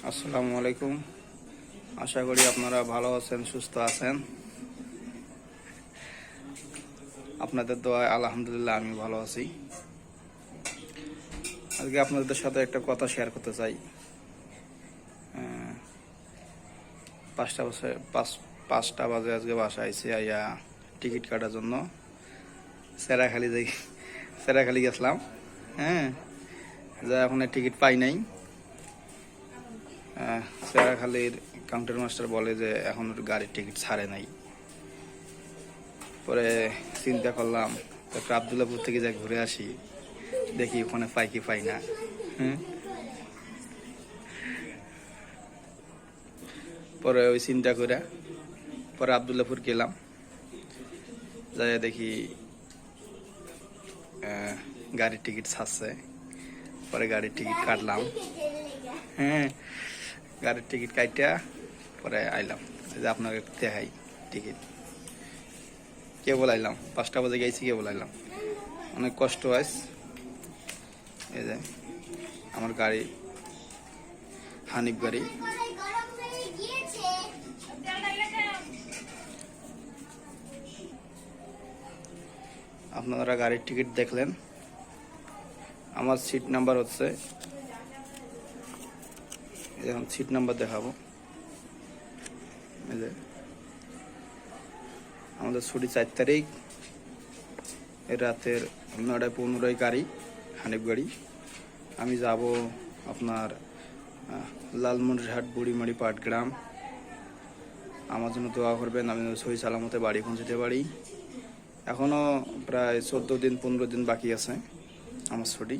আসসালামু আলাইকুম। আশা করি আপনারা ভালো আছেন, সুস্থ আছেন। আপনাদের দোয়ায় আলহামদুলিল্লাহ আমি ভালো আছি। আজকে আপনাদের সাথে একটা কথা শেয়ার করতে চাই। 5টা বাজে আজকে বাসায় আইসি আইয়া টিকিট কাটার জন্য সেরাখালি গেছিলাম। হ্যাঁ, যা এখন টিকিট পাই নাই। সেরাখালির কাউন্টার মাস্টার বলে যে এখন গাড়ির টিকিট ছাড়ে নাই। পরে চিন্তা করলাম তারপরে আবদুল্লাপুর থেকে যা ঘুরে আসি, দেখি ওখানে পাই কি পাই না। পরে ওই চিন্তা করে পরে আবদুল্লাপুর গেলাম, যাই দেখি গাড়ির টিকিট ছাড়ছে। পরে গাড়ির টিকিট কাটলাম। হ্যাঁ, গাড়ির টিকিট কাটিয়া পরে আইলাম যে আপনাকে দেখাই টিকিট। কেবল আইলাম 5টা বাজে গেছি, কেবল আইলাম। অনেক কষ্ট হয়। এই যে আমার গাড়ি, হানিফ গাড়ি। আপনারা গাড়ির টিকিট দেখলেন। আমার সিট নাম্বার হচ্ছে, এখন সিট নাম্বার দেখাবো। এই যে আমাদের ছুটি 4 তারিখ, রাতের 9:15 গাড়ি, হানিফ গাড়ি। আমি যাব আপনার লালমনিরহাট বুড়িমারি পাটগ্রাম। আমার জন্য দোয়া করবেন, আমি সহি সালামতে বাড়ি পৌঁছতে পারি। এখনও প্রায় 14 দিন 15 দিন বাকি আছে আমার ছুটি।